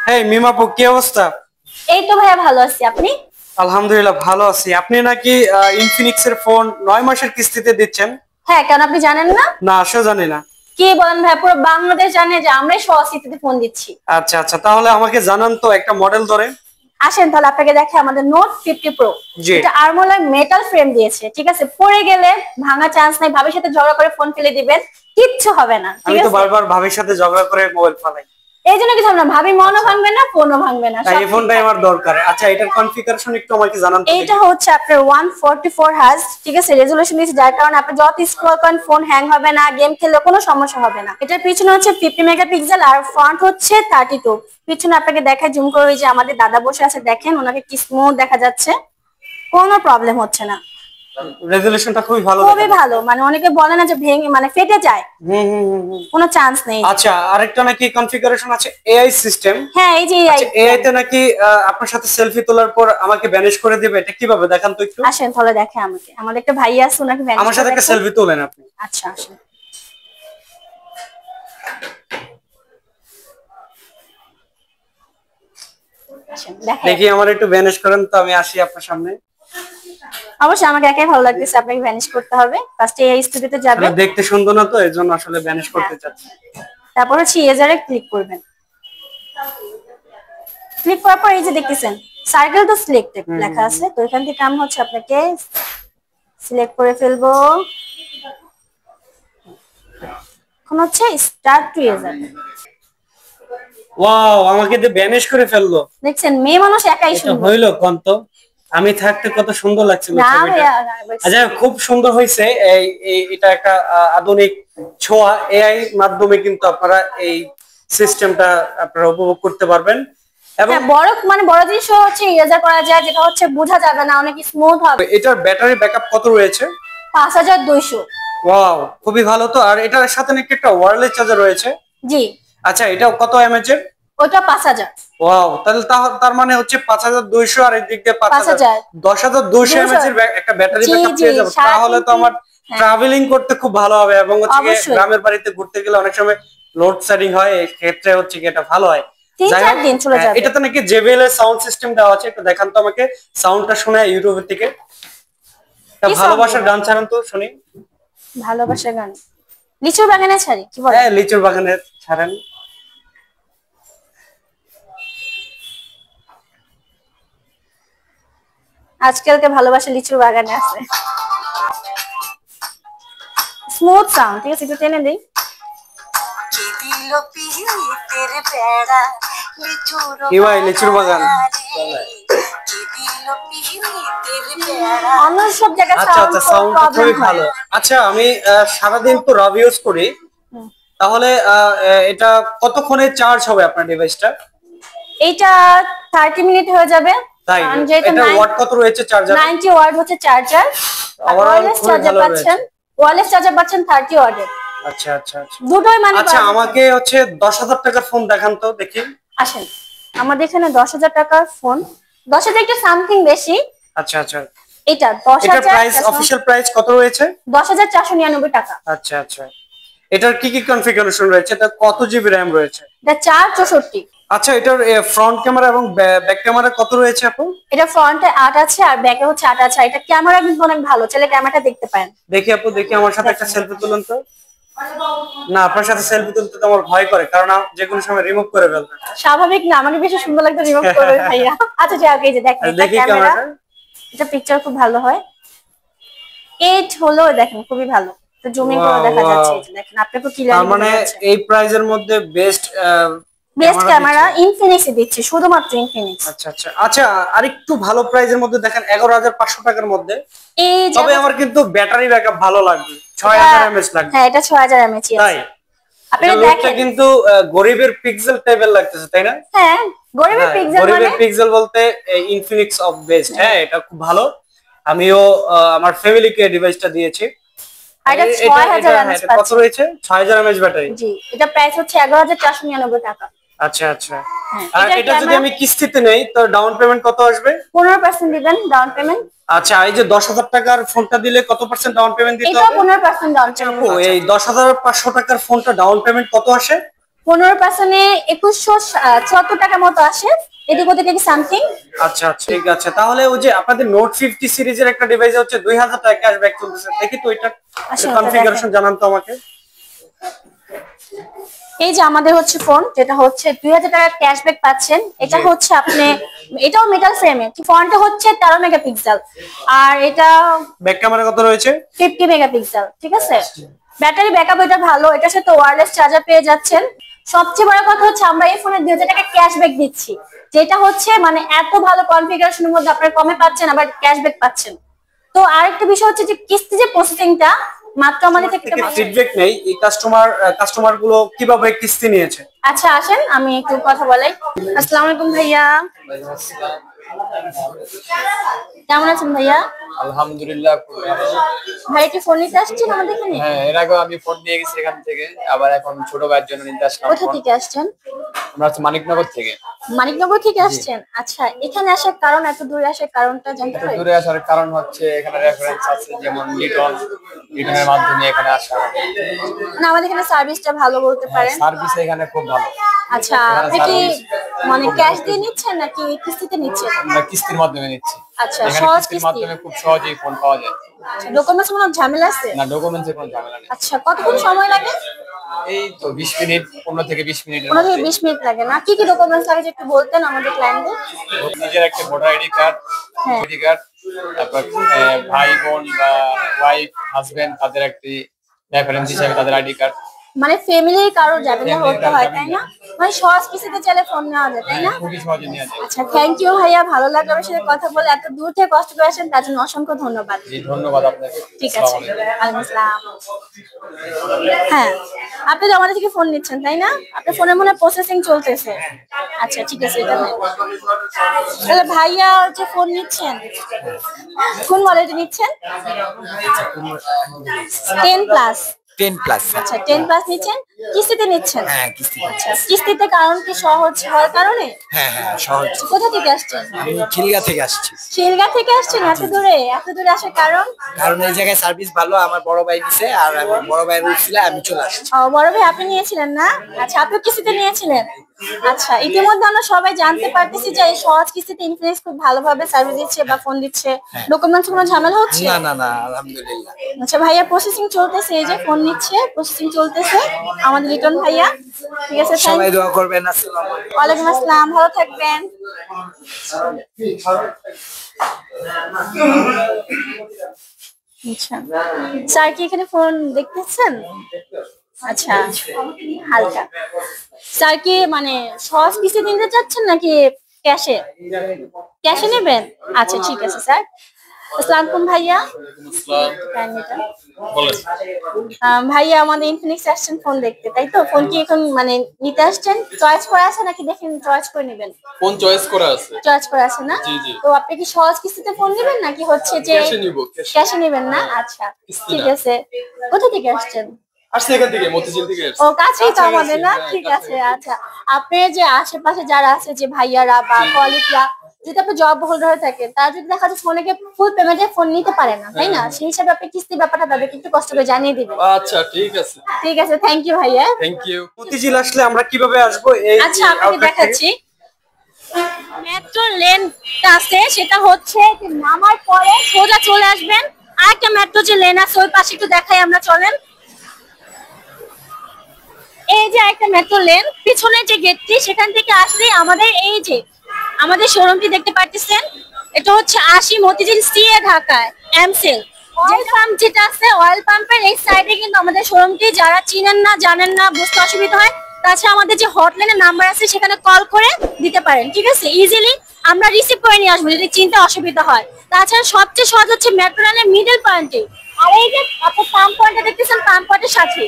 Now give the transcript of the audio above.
হ্যাঁ মিমাপু, কি অবস্থা? এই তো ভাইয়া ভালো আছি। আপনি? আলহামদুলিল্লাহ ভালো আছি। আপনি নাকি ইনফিনিক্স এর ফোন 9 মাসের কিস্তিতে দিচ্ছেন? হ্যাঁ, কেন আপনি জানেন না? না, আসলে জানি না। কি বলেন ভাইয়া, পুরো বাংলাদেশ জানে যে আমরাই সহসিটিতে ফোন দিচ্ছি। আচ্ছা আচ্ছা, তাহলে আমাকে জানান তো একটা মডেল ধরে। আসেন তাহলে আপনাকে দেখে আমাদের নোট 50 প্রো। জি। এটা আর্মোলেড মেটাল ফ্রেম দিয়েছে, ঠিক আছে? পড়ে গেলে ভাঙা চান্স নাই, ভাবির সাথে ঝগড়া করে ফোন ফেলে দিবেন, কিচ্ছু হবে না, ঠিক আমি তো আছে? বারবার ভাবির সাথে ঝগড়া করে মোবাইল ফালাই। এই জন্য কিছু হবে না, ভাবি মনও ভাঙবে না, ফোনও ভাঙবে না, তাই সব এই ফোনটাই আমার দরকার। আচ্ছা, এটার কনফিগারেশন একটু আমাকে জানান তো এইটা দেখি। হচ্ছে আপনার 144 হার্জ, ঠিক আছে? রেজোলিউশন দিয়েছে, যার কারণে আপনি যত স্ক্রল করেন ফোন হ্যাং হবে না, গেম খেললে কোনো সমস্যা হবে না। এটার পিছনে হচ্ছে 50 মেগাপিক্সেল আর ফ্রন্ট হচ্ছে 32। পিছনে আপনাকে দেখায় জুম করে, ওই যে আমাদের দাদা বসে আছে, দেখেন ওনাকে কি স্মুথ দেখা যাচ্ছে, কোনো প্রবলেম হচ্ছে না। রেজোলিউশনটা খুবই ভালো খুবই দেখাচ্ছে। ভালো, মানে অনেকে বলে না যে ভেঙে মানে ফেটে যায়, কোনো চান্স নেই। আচ্ছা, আরেকটা নাকি কনফিগারেশন আছে এআই সিস্টেম। হ্যাঁ, এই যে আচ্ছা, এআই তে নাকি আপনার সাথে সেলফি তোলার পর আমাকে ভ্যানিশ করে দিবে, এটা কিভাবে দেখান তো একটু। আসেন তাহলে দেখে, আমাকে আমাদের একটা ভাই আছে, ওনাকে ম্যানেজ আমার করে সাথে একটা দেখেন। সেলফি তোলেন আপনি। আচ্ছা আসেন। দেখেন, দেখি আমার একটু ভ্যানিশ করেন তো, আমি আসি আপনার সামনে। অবশ্যই আমাকে একাই ভালো লাগতেছে, আপনাকে ভ্যানিশ করতে হবে। ফার্স্টে এই স্টুডিওতে যাবেন, দেখতে সুন্দর না তো, এর জন্য আসলে ভ্যানিশ করতে চাচ্ছি। তারপর হচ্ছে ইরেজারে ক্লিক করবেন। ক্লিক করার পর এই যে দেখতেছেন সার্কেল তো সিলেক্টেড লেখা আছে, তো এখান থেকে আমি হচ্ছে আপনাকে সিলেক্ট করে ফেলবো। এখন হচ্ছে স্টার্ট টু ইরেজার। ওয়াও, আমাকে দিয়ে ভ্যানিশ করে ফেললো। দেখছেন মেয়ে মানুষ একাই এটা সুন্দর। হইলো কোন তো, আমি থাকতে কত সুন্দর লাগছিল না ছবিটা। ভাইয়া, আচ্ছা, খুব সুন্দর হয়েছে। এটা একটা আধুনিক ছোঁয়া, এআই মাধ্যমে কিন্তু আপনারা এই সিস্টেমটা আপনারা উপভোগ করতে পারবেন। এবং হ্যাঁ, বড় মানে বড় জিনিস হচ্ছে ইরেজার করা যায়, যেটা হচ্ছে বোঝা যাবে না, অনেক স্মুথ হবে। এটার ব্যাটারি ব্যাকআপ কত রয়েছে? 5200। ওয়াও, খুবই ভালো তো। আর এটার সাথে নাকি একটা ওয়্যারলেস চার্জার রয়েছে। জি। আচ্ছা, এটা কত এমএএইচ এর? ওটা 5000। ওয়াও, তাহলে তার মানে হচ্ছে 5200, আর এই দিক দিয়ে 5000, 10200 এমএএইচ এর একটা ব্যাটারি ব্যাকআপ পেয়ে যাবো। তাহলে তো আমার ট্রাভেলিং করতে খুব ভালো হবে। এবং হচ্ছে গ্রামের বাড়িতে ঘুরতে গেলে অনেক সময় লোড শেডিং হয়, এই ক্ষেত্রে হচ্ছে কি এটা ভালো হয়। 3-4 দিন চলে যাবে। এটাতে নাকি জেবিএল এর সাউন্ড সিস্টেম দেওয়া আছে, একটু দেখান তো আমাকে সাউন্ডটা শুনে ইউটিউব থেকে। ভালোবাসার গান ছাড়ান তো শুনি। ভালোবাসার গান লিচুর বাগানে ছাড়ি, কি বলেন? হ্যাঁ, লিচুর বাগানে ছাড়েন। আজকালকে ভালোবাসা লিচুর বাগানে আছে, স্মুথ সাউন্ড, ঠিক আছে? একটু টেনে দেই। কি ভাই, লিচুর বাগান অন্য সব জায়গায় আচ্ছা আচ্ছা, সাউন্ড খুবই ভালো। আচ্ছা, আমি সারাদিন তো রাব ইউজ করি, তাহলে এটা কতক্ষণে চার্জ হবে আপনার ডিভাইসটা? এইটা 30 মিনিট হয়ে যাবে। তাই এটা ওয়াট কত রয়েছে চার্জার? 90 ওয়াট হচ্ছে চার্জার। ওয়্যারলেস চার্জার পাচ্ছেন, ওয়্যারলেস চার্জার পাচ্ছেন 30 ওয়াটের। আচ্ছা আচ্ছা আচ্ছা, দুটোই মানে। আচ্ছা, আমাকে হচ্ছে 10,000 টাকার ফোন দেখান তো দেখি। আসেন, আমাদের এখানে 10,000 টাকার ফোন, 10,000 একটু সামথিং বেশি। আচ্ছা আচ্ছা, এটা 10,000 প্রাইস, অফিশিয়াল প্রাইস কত রয়েছে? 10,499 টাকা। আচ্ছা আচ্ছা, এটার কি কি কনফিগারেশন রয়েছে? এটা কত জিবি র‍্যাম রয়েছে? এটা 464। আচ্ছা, এটার ফ্রন্ট ক্যামেরা এবং ব্যাক ক্যামেরা কত রয়েছে আপু? এটা ফ্রন্টে 8 আছে আর ব্যাকে হচ্ছে 8 আছে। এটা ক্যামেরা কিন্তু অনেক ভালো, চলে ক্যামেরাটা দেখতে পারেন। দেখি আপু, দেখি আমার সাথে একটা সেলফি তুলুন তো। না, আপনার সাথে সেলফি তুলতে তো আমার ভয় করে, কারণ যে কোনো সময় রিমুভ করে ফেলবে। স্বাভাবিক না, আমাকে বেশি সুন্দর লাগতে রিমুভ করবে ভাইয়া। আচ্ছা যাই হোক, এই যে দেখেন এটা ক্যামেরা, এটা পিকচার খুব ভালো হয়। 8 হলো, দেখেন খুবই ভালো। তো জুমিং করে দেখা যাচ্ছে, এই যে দেখেন আপনাকে ক্লিয়ার দেখা মানে যাচ্ছে। এই প্রাইজের মধ্যে বেস্ট ক্যামেরা ইনফিনিক্স দিচ্ছে, শুধুমাত্র ইনফিনিক্স। আচ্ছা আচ্ছা আচ্ছা, আরেকটু ভালো প্রাইজের মধ্যে দেখেন, 11,500 টাকার মধ্যে। এই যে তবে আমার কিন্তু ব্যাটারি ব্যাকআপ ভালো লাগবে, 6000 এমএএইচ লাগবে। হ্যাঁ, এটা 6000 এমএএইচ আছে। তাই আপনারা দেখেন, কিন্তু গরিবের পিক্সেল টাইপের লাগতেছে, তাই না? হ্যাঁ, গরিবের পিক্সেল মানে, গরিবের পিক্সেল বলতে ইনফিনিক্স অফ বেস্ট। হ্যাঁ, এটা খুব ভালো। আমিও আমার ফ্যামিলিকে ডিভাইসটা দিয়েছি। এটা 6000 এমএএইচ কত রয়েছে? 6000 এমএএইচ ব্যাটারি। জি, এটা প্রাইস হচ্ছে 11,499 টাকা। আচ্ছা আচ্ছা, আর এটা যদি আমি কিস্তিতে নেই তো ডাউন পেমেন্ট কত আসবে? 15% দিবেন ডাউন পেমেন্ট। আচ্ছা, এই যে 10,000 টাকার ফোনটা দিলে কত পার্সেন্ট ডাউন পেমেন্ট দিতে হবে? এটা 15% ডাউন পেমেন্ট। এই 10,500 টাকার ফোনটা ডাউন পেমেন্ট কত আসে? 15% 2170 টাকা মতো আসে, এদিক ওদিক থেকে সামথিং। আচ্ছা ঠিক আছে, তাহলে ওই যে আপনাদের নোট 50 সিরিজের একটা ডিভাইস হচ্ছে 2000 টাকা ক্যাশব্যাক চলতেছে, দেখি তো এটা কনফিগারেশন জানান তো আমাকে। এই যে আমাদের হচ্ছে ফোন, যেটা হচ্ছে 2000 টাকা ক্যাশব্যাক পাচ্ছেন। এটা হচ্ছে আপনি, এটাও মেটাল ফ্রেমে, ফোনটা হচ্ছে 13 মেগাপিক্সেল, আর এটা ব্যাক ক্যামেরা কত রয়েছে? 50 মেগাপিক্সেল, ঠিক আছে। ব্যাটারি ব্যাকআপ এটা ভালো, এটার সাথে ওয়্যারলেস চার্জার পেয়ে যাচ্ছেন। সবচেয়ে বড় কথা হচ্ছে আমরা এই ফোনে 2000 টাকা ক্যাশব্যাক দিচ্ছি, যেটা হচ্ছে মানে এত ভালো কনফিগারেশনের মধ্যে আপনারা কমে পাচ্ছেন, আবার ক্যাশব্যাক পাচ্ছেন। তো আরেকটা বিষয় হচ্ছে যে কিস্তি যে প্রসেসিংটা মাত্র আমাদের থেকে ফিডব্যাক নেই, এই কাস্টমার গুলো কিভাবে কিস্তি নিয়েছে। আচ্ছা আসেন আমি একটু কথা বলাই। আসসালামু আলাইকুম ভাইয়া, কেমন আছেন ভাইয়া? আলহামদুলিল্লাহ। ভাই কি ফোন নিতে আসছেন আমাদের এখানে? হ্যাঁ, এর আগে আমি ফোন নিয়ে গেছি এখান থেকে, আবার এখন ছোট ভাইয়ের জন্য নিতে আসলাম। কোথা থেকে আসছেন? আমরা হচ্ছে মানিকনগর থেকে। মানিকনগর থেকে আসছেন? আচ্ছা, এখানে আসার কারণ, এত দূরে আসার কারণটা জানতে পারি? দূরে আসার কারণ হচ্ছে এখানে রেফারেন্স আছে, যেমন লিটনের মাধ্যমে এখানে আসা। মানে আমাদের এখানে সার্ভিসটা ভালো বলতে পারেন। সার্ভিস এখানে খুব ভালো। আচ্ছা, আপনি কি মানে ক্যাশ দিয়ে নিচ্ছেন নাকি কিস্তিতে নিচ্ছেন? আমরা কিস্তির মাধ্যমে নিচ্ছি। আচ্ছা, এখানে সহজ কিস্তির কিস্তি। মাধ্যমে খুব সহজেই ফোন পাওয়া যায়। ডকুমেন্টস কোনো ঝামেলা আছে? না, ডকুমেন্টসের কোনো ঝামেলা নেই। আচ্ছা, কতক্ষণ সময় লাগে? এই তো 20 মিনিট, 15 থেকে 20 মিনিটের 15 থেকে মধ্যে। 20 মিনিট লাগে না? কি কি ডকুমেন্টস লাগে একটু বলতেন আমাদের ক্লায়েন্টদের? নিজের একটা ভোটার আইডি কার্ড, হ্যাঁ। আইডি কার্ড, তারপর ভাই বোন বা ওয়াইফ হাজবেন্ড তাদের একটি রেফারেন্স হিসেবে তাদের আইডি কার্ড। মানে ফ্যামিলির কারো যাবে না হতে হয়, তাই না? মানে সহজ কিস্তিতে চাইলে ফোন নেওয়া যায়, তাই না? খুবই সহজে নেওয়া যায়। আচ্ছা, থ্যাংক ইউ ভাইয়া, ভালো লাগলো আপনার সাথে কথা বলে। এত দূর থেকে কষ্ট করে আসেন তার জন্য অসংখ্য ধন্যবাদ। জি, ধন্যবাদ আপনাকে। ঠিক আছে, ওয়ালাইকুম আসসালাম। হ্যাঁ, আপনি তো আমাদের থেকে ফোন নিচ্ছেন, তাই না? আপনার ফোনে মনে প্রসেসিং চলতেছে। আচ্ছা ঠিক আছে, এটা নেন। তাহলে ভাইয়া যে ফোন নিচ্ছেন, কোন মডেলটা নিচ্ছেন? 10 প্লাস। 10 প্লাস। আচ্ছা, 10 প্লাস নিচ্ছেন, কিস্তিতে নিচ্ছেন? হ্যাঁ, কিস্তি। আচ্ছা, কিস্তিতে কারণ কি সহজ হওয়ার কারণে? হ্যাঁ সহজ। কোথা থেকে আসছেন? আমি খিলগা থেকে আসছি। শিলগা থেকে আসছেন? এত দূরে আসার কারণ? কারণ এই জায়গায় সার্ভিস ভালো, আমার বড় ভাই নিছে, আর আমি বড় ভাইয়ের উঠছিল, আমি চলে আসছি। ও, বড় ভাই আপনি নিয়েছিলেন না? আচ্ছা, আপনি কিস্তিতে নিয়েছিলেন? আচ্ছা, ইতিমধ্যে আমরা সবাই জানতে পারতেছি যে এই সহজ কিস্তিতে ইনফিনিক্স খুব ভালোভাবে সার্ভিস দিচ্ছে বা ফোন দিচ্ছে। ডকুমেন্টস কোনো ঝামেলা হচ্ছে? না, আলহামদুলিল্লাহ। আচ্ছা ভাইয়া, প্রসেসিং চলতেছে, এই যে ফোন নিচ্ছে, প্রসেসিং চলতেছে আমাদের লিটন ভাইয়া। ঠিক আছে, সবাই দোয়া করবেন। আসসালামু আলাইকুম। ওয়ালাইকুম আসসালাম, ভালো থাকবেন। আচ্ছা, স্যার কি এখানে ফোন দেখতেছেন? আচ্ছা, হালকা। স্যার কি মানে সহজ কিস্তি নিতে চাচ্ছেন নাকি ক্যাশে? ক্যাশে নেবেন? আচ্ছা ঠিক আছে স্যার। আসসালামু আলাইকুম ভাইয়া। ভাইয়া, আমাদের ইনফিনিক্স আসছেন ফোন দেখতে, তাই তো? ফোন কি এখন মানে নিতে আসছেন? চয়েস করে আছে নাকি দেখেন চয়েস করে নেবেন? ফোন চয়েস করা আছে। চয়েস করে আছে না? জি, জি। তো আপনি কি সহজ কিস্তিতে ফোন নেবেন নাকি হচ্ছে যে ক্যাশে নিব? ক্যাশে নেবেন না? আচ্ছা ঠিক আছে। কোথা থেকে আসছেন? আসছে এখান থেকে, মতিঝিল থেকে। ও, কাছেই তো আমাদের না? ঠিক আছে। আচ্ছা, আপনি যে আশেপাশে যারা আছে, যে ভাইয়ারা বা কলিগরা, যদি আপনি জব হোল্ডার হয়ে থাকেন, তারা যদি দেখা যাচ্ছে ফোনে ফুল পেমেন্টে ফোন নিতে পারে না, তাই না? সেই হিসাবে আপনি কিস্তি ব্যাপারটা তাদেরকে একটু কষ্ট করে জানিয়ে দিবেন। আচ্ছা ঠিক আছে। ঠিক আছে, থ্যাংক ইউ ভাইয়া। Thank you. মতিঝিল আসলে আমরা কিভাবে আসবো? এই আচ্ছা, আপনাকে দেখাচ্ছি। মেট্রো লেনটা আছে, সেটা হচ্ছে যে নামার পরে সোজা চলে আসবেন। আরেকটা মেট্রো যে লেন আছে ওই পাশে একটু দেখাই আমরা, চলেন। এই যে একটা মেট্রো লেন, পিছনে যে গেটটি, সেখান থেকে আসলে আমাদের এই যে আমাদের শোরুমটি দেখতে পাচ্ছেন। এটা হচ্ছে 80 মতিঝিল সিএ ঢাকায় এমসেল অয়েল পাম্প যেটা আছে, অয়েল পাম্পের এই সাইডে কিন্তু আমাদের শোরুমটি। যারা চিনেন না, জানেন না, বুঝতে অসুবিধা হয়, তাছাড়া আমাদের যে হটলাইনের নাম্বার আছে সেখানে কল করে দিতে পারেন, ঠিক আছে? ইজিলি আমরা রিসিভ করে নিয়ে আসবো যদি চিনতে অসুবিধা হয়। তাছাড়া সবচেয়ে সহজ হচ্ছে মেট্রো রেলের মিডল পয়েন্টে। আর এই যে আপনার পাম্প পয়েন্টটা দেখতেছেন, পাম্প পয়েন্টের সাথে